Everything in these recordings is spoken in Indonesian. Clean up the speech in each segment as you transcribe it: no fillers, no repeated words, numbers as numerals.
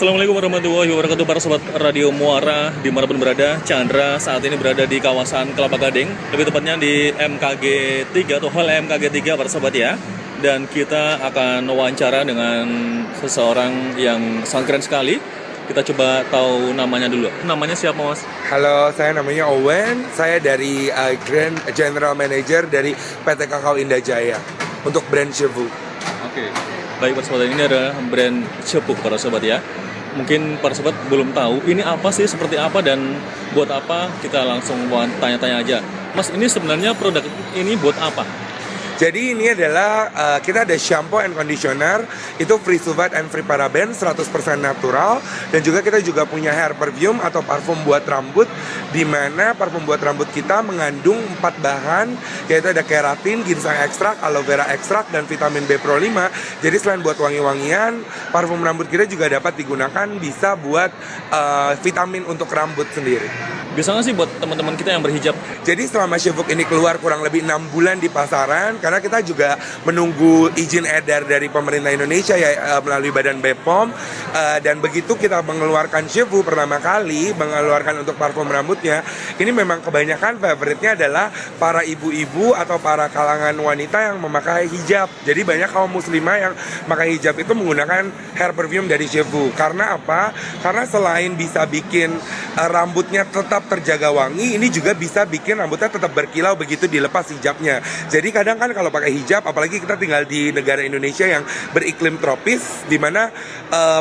Assalamualaikum warahmatullahi wabarakatuh para sobat Radio Muara dimanapun berada. Chandra saat ini berada di kawasan Kelapa Gading, lebih tepatnya di MKG 3 atau Hall MKG 3 para sobat ya. Dan kita akan wawancara dengan seseorang yang sangat keren sekali. Kita coba tahu namanya dulu. Namanya siapa mas? Halo, saya namanya Owen. Saya dari Grand General Manager dari PT Kakao Indah Jaya untuk brand Chevu. Oke. Baik para sobat, ini adalah brand Chevu para sobat ya. Mungkin para sobat belum tahu ini apa sih, seperti apa dan buat apa, kita langsung tanya-tanya aja. Mas, ini sebenarnya produk ini buat apa? Jadi ini adalah kita ada shampoo and conditioner, itu free sulfate and free paraben, 100% natural. Dan juga kita juga punya hair perfume atau parfum buat rambut, di mana parfum buat rambut kita mengandung 4 bahan, yaitu ada keratin, ginseng ekstrak, aloe vera ekstrak, dan vitamin B Pro 5. Jadi selain buat wangi-wangian, parfum rambut kita juga dapat digunakan bisa buat vitamin untuk rambut sendiri. Bisa nggak sih buat teman-teman kita yang berhijab? Jadi selama Chevu ini keluar kurang lebih 6 bulan di pasaran, karena kita juga menunggu izin edar dari pemerintah Indonesia ya, melalui Badan BPOM, dan begitu kita mengeluarkan Chevu pertama kali, mengeluarkan untuk parfum rambutnya, ini memang kebanyakan favoritnya adalah para ibu-ibu atau para kalangan wanita yang memakai hijab. Jadi banyak kaum muslimah yang memakai hijab itu menggunakan hair perfume dari Chevu. Karena apa? Karena selain bisa bikin rambutnya tetap terjaga wangi, ini juga bisa bikin rambutnya tetap berkilau begitu dilepas hijabnya. Jadi kadang kan kalau pakai hijab, apalagi kita tinggal di negara Indonesia yang beriklim tropis, di mana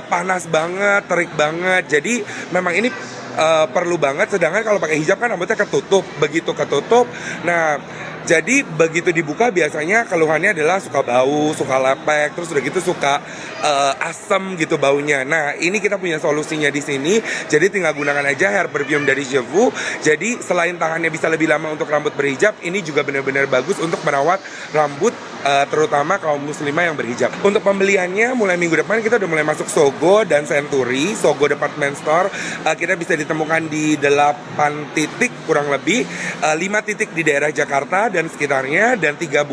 panas banget, terik banget. Jadi memang ini perlu banget. Sedangkan kalau pakai hijab kan rambutnya ketutup, begitu ketutup. Nah, jadi begitu dibuka biasanya keluhannya adalah suka bau, suka lepek, terus udah gitu suka asem gitu baunya. Nah, ini kita punya solusinya di sini. Jadi tinggal gunakan aja hair perfume dari Chevu. Jadi selain tangannya bisa lebih lama untuk rambut berhijab, ini juga benar-benar bagus untuk merawat rambut terutama kaum muslimah yang berhijab. Untuk pembeliannya mulai minggu depan kita udah mulai masuk Sogo dan Century, Sogo Department Store. Kita bisa ditemukan di 8 titik kurang lebih, 5 titik di daerah Jakarta dan sekitarnya, dan 3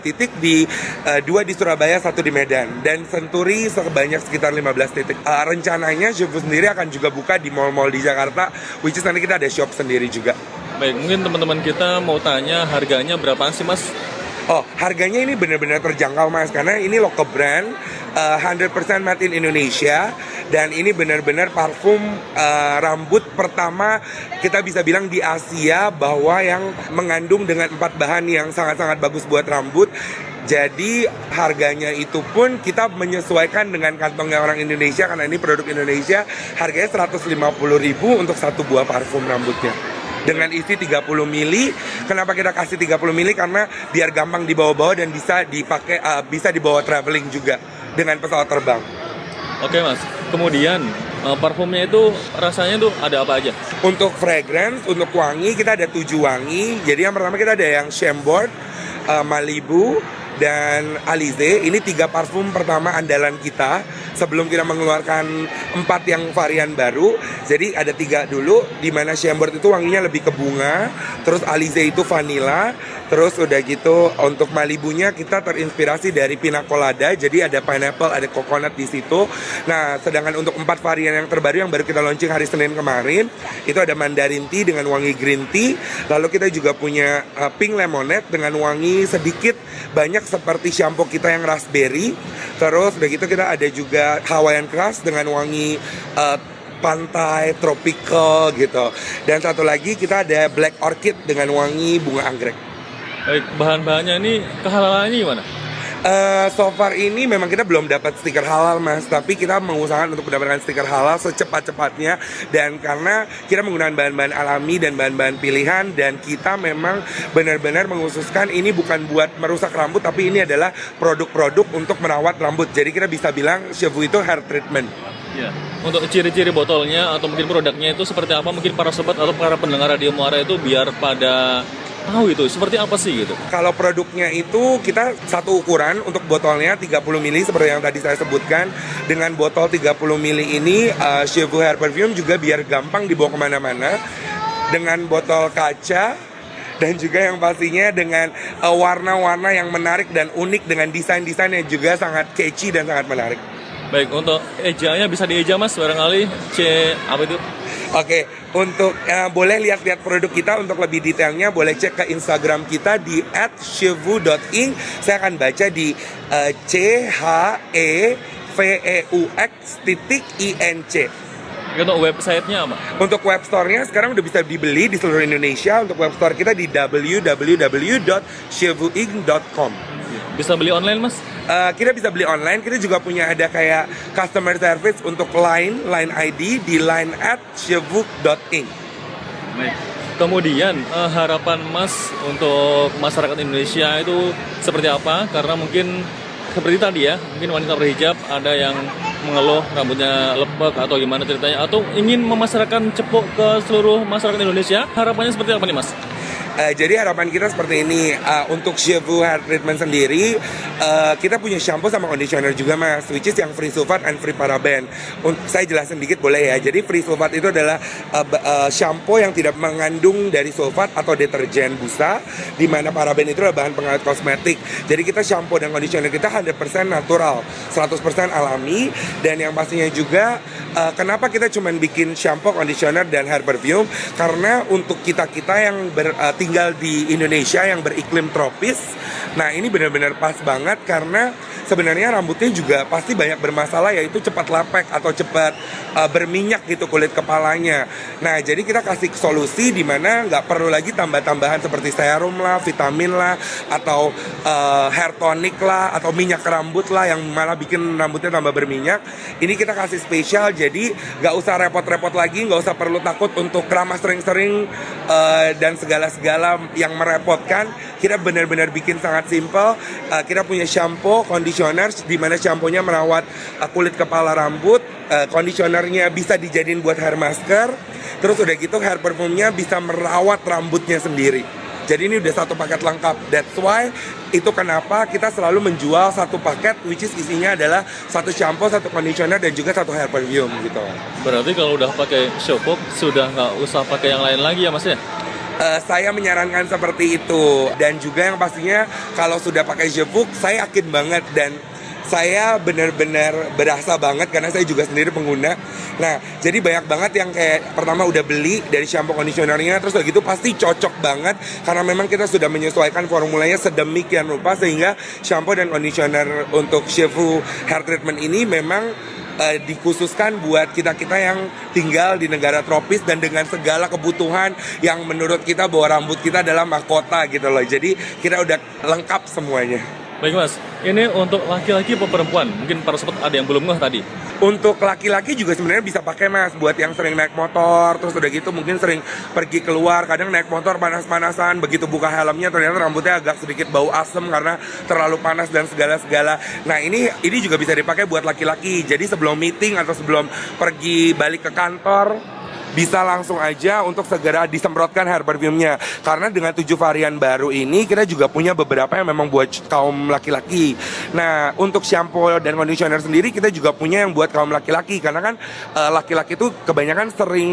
titik di 2 di Surabaya, 1 di Medan, dan Century sebanyak sekitar 15 titik. Rencananya Chevu sendiri akan juga buka di mall-mall di Jakarta, which is nanti kita ada shop sendiri juga. Baik, mungkin teman-teman kita mau tanya harganya berapaan sih mas? Oh, harganya ini benar-benar terjangkau mas, karena ini local brand, 100% made in Indonesia, dan ini benar-benar parfum rambut pertama kita bisa bilang di Asia bahwa yang mengandung dengan 4 bahan yang sangat-sangat bagus buat rambut. Jadi harganya itu pun kita menyesuaikan dengan kantongnya orang Indonesia, karena ini produk Indonesia. Harganya 150.000 untuk 1 buah parfum rambutnya dengan isi 30 mili. Kenapa kita kasih 30 mili? Karena biar gampang dibawa-bawa dan bisa dipakai, bisa dibawa traveling juga dengan pesawat terbang. Oke mas, kemudian parfumnya itu rasanya tuh ada apa aja? Untuk fragrance, untuk wangi kita ada 7 wangi. Jadi yang pertama kita ada yang Chambord, Malibu, dan Alize. Ini 3 parfum pertama andalan kita sebelum kita mengeluarkan 4 yang varian baru. Jadi ada 3 dulu, di mana Chambord itu wanginya lebih ke bunga, terus Alize itu vanilla, terus udah gitu untuk Malibunya kita terinspirasi dari pina colada. Jadi ada pineapple, ada coconut di situ. Nah, sedangkan untuk 4 varian yang terbaru yang baru kita launching hari Senin kemarin, itu ada mandarin tea dengan wangi green tea. Lalu kita juga punya pink lemonade dengan wangi sedikit banyak seperti shampoo kita yang raspberry. Terus udah gitu kita ada juga Hawaiian Crush dengan wangi pantai, tropical gitu. Dan satu lagi kita ada Black Orchid dengan wangi bunga anggrek. Baik, bahan-bahannya ini kehalalannya gimana? So far ini memang kita belum dapat stiker halal mas, tapi kita mengusahakan untuk mendapatkan stiker halal secepat-cepatnya. Dan karena kita menggunakan bahan-bahan alami dan bahan-bahan pilihan, dan kita memang benar-benar mengkhususkan ini bukan buat merusak rambut, tapi ini adalah produk-produk untuk merawat rambut. Jadi kita bisa bilang Chevu itu hair treatment. Ya. Untuk ciri-ciri botolnya atau mungkin produknya itu seperti apa, mungkin para sobat atau para pendengar Radio Muara itu biar pada tahu itu seperti apa sih gitu. Kalau produknya itu kita satu ukuran untuk botolnya 30 mili seperti yang tadi saya sebutkan. Dengan botol 30 mili ini Chevu Hair Perfume juga biar gampang dibawa kemana-mana. Dengan botol kaca dan juga yang pastinya dengan warna-warna yang menarik dan unik, dengan desain-desain yang juga sangat catchy dan sangat menarik. Baik, untuk ejaannya bisa dieja Mas, barangkali C apa itu? Oke, untuk boleh lihat-lihat produk kita untuk lebih detailnya boleh cek ke Instagram kita di @cheveux.ing. Saya akan baca di CHEVEUX.INC. Untuk websitenya apa? Untuk web store-nya sekarang udah bisa dibeli di seluruh Indonesia. Untuk web store kita di www.cheveuing.com. Bisa beli online Mas? Kita bisa beli online. Kita juga punya ada kayak customer service untuk Line ID di line @cheveux.ing. Baik. Kemudian harapan Mas untuk masyarakat Indonesia itu seperti apa? Karena mungkin seperti tadi ya, mungkin wanita berhijab ada yang mengeluh rambutnya lepek atau gimana ceritanya, atau ingin memasarkan cepuk ke seluruh masyarakat Indonesia. Harapannya seperti apa nih Mas? Jadi harapan kita seperti ini, untuk Cheveux hair treatment sendiri, kita punya shampoo sama conditioner juga Mas, which is yang free sulfat and free paraben. Saya jelasin dikit boleh ya. Jadi free sulfat itu adalah shampoo yang tidak mengandung dari sulfat atau deterjen busa, di mana paraben itu adalah bahan pengawet kosmetik. Jadi kita shampoo dan conditioner kita 100% natural, 100% alami, dan yang pastinya juga kenapa kita cuma bikin shampoo, conditioner, dan hair perfume, karena untuk kita-kita yang tinggal di Indonesia yang beriklim tropis, nah ini benar-benar pas banget karena sebenarnya rambutnya juga pasti banyak bermasalah, yaitu cepat lepek atau cepat berminyak gitu kulit kepalanya. Nah jadi kita kasih solusi di mana nggak perlu lagi tambah-tambahan seperti serum lah, vitamin lah, atau hair tonic lah, atau minyak rambut lah yang malah bikin rambutnya tambah berminyak. Ini kita kasih spesial, jadi nggak usah repot-repot lagi, nggak usah perlu takut untuk keramas sering-sering dan segala-segala yang merepotkan. Kita benar-benar bikin sangat simple. Kita punya shampoo, conditioner, di mana shampoo-nya merawat kulit kepala rambut, conditionernya bisa dijadiin buat hair masker, terus udah gitu hair perfume-nya bisa merawat rambutnya sendiri. Jadi ini udah satu paket lengkap. That's why itu kenapa kita selalu menjual satu paket, which is isinya adalah satu shampoo, satu conditioner, dan juga satu hair perfume gitu. Berarti kalau udah pakai shampoo sudah nggak usah pakai yang lain lagi ya Mas ya? Saya menyarankan seperti itu. Dan juga yang pastinya kalau sudah pakai Cheveux, saya yakin banget dan saya benar-benar berasa banget karena saya juga sendiri pengguna. Nah, jadi banyak banget yang kayak pertama udah beli dari shampoo conditionernya, terus udah gitu pasti cocok banget karena memang kita sudah menyesuaikan formulanya sedemikian rupa sehingga shampoo dan conditioner untuk Cheveux hair treatment ini memang dikhususkan buat kita-kita yang tinggal di negara tropis dan dengan segala kebutuhan yang menurut kita bahwa rambut kita adalah mahkota gitu loh. Jadi kita udah lengkap semuanya. Baik Mas, ini untuk laki-laki atau perempuan? Mungkin para sobat ada yang belum ngeh tadi. Untuk laki-laki juga sebenarnya bisa pakai Mas, buat yang sering naik motor, terus udah gitu mungkin sering pergi keluar, kadang naik motor panas-panasan, begitu buka helmnya ternyata rambutnya agak sedikit bau asem karena terlalu panas dan segala-segala. Nah ini juga bisa dipakai buat laki-laki. Jadi sebelum meeting atau sebelum pergi balik ke kantor, bisa langsung aja untuk segera disemprotkan hair perfume-nya. Karena dengan 7 varian baru ini kita juga punya beberapa yang memang buat kaum laki-laki. Nah untuk shampoo dan conditioner sendiri kita juga punya yang buat kaum laki-laki. Karena kan laki-laki itu kebanyakan sering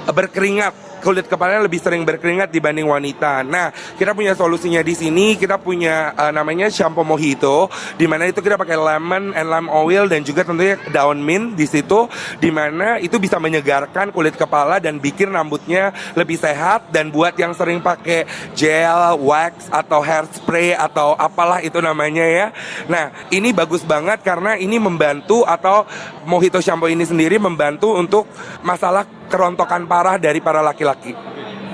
berkeringat, kulit kepalanya lebih sering berkeringat dibanding wanita. Nah, kita punya solusinya di sini. Kita punya namanya shampoo mojito, di mana itu kita pakai lemon and lime oil dan juga tentunya daun mint di situ, di mana itu bisa menyegarkan kulit kepala dan bikin rambutnya lebih sehat. Dan buat yang sering pakai gel, wax atau hairspray atau apalah itu namanya ya. Nah, ini bagus banget karena ini membantu, atau mojito shampoo ini sendiri membantu untuk masalah kerontokan parah dari para laki-laki.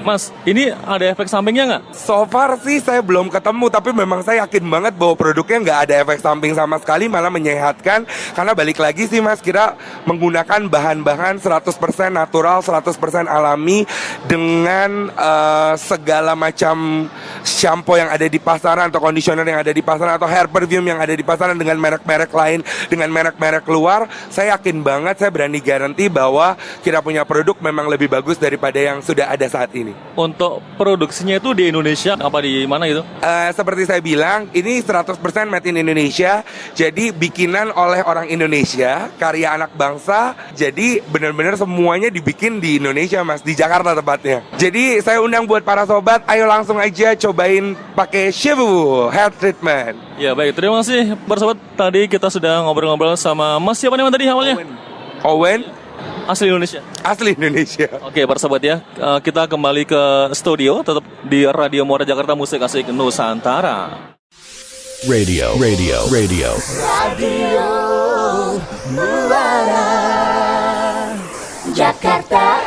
Mas, ini ada efek sampingnya nggak? So far sih saya belum ketemu, tapi memang saya yakin banget bahwa produknya nggak ada efek samping sama sekali, malah menyehatkan. Karena balik lagi sih Mas, kita menggunakan bahan-bahan 100% natural, 100% alami, dengan segala macam shampoo yang ada di pasaran, atau conditioner yang ada di pasaran, atau hair perfume yang ada di pasaran dengan merek-merek lain, dengan merek-merek luar. Saya yakin banget, saya berani garanti bahwa kita punya produk memang lebih bagus daripada yang sudah ada saat ini. Untuk produksinya itu di Indonesia apa di mana gitu? Seperti saya bilang, ini 100% made in Indonesia. Jadi bikinan oleh orang Indonesia, karya anak bangsa. Jadi benar-benar semuanya dibikin di Indonesia, Mas, di Jakarta tepatnya. Jadi saya undang buat para sobat, ayo langsung aja cobain pakai Shifu Hair Treatment. Ya baik, terima kasih para sobat. Tadi kita sudah ngobrol-ngobrol sama Mas siapa namanya tadi awalnya? Owen, Asli Indonesia. asli Indonesia. Oke, para sahabat ya, kita kembali ke studio, tetap di Radio Muara Jakarta, musik asik Nusantara. Radio Radio Muara Jakarta.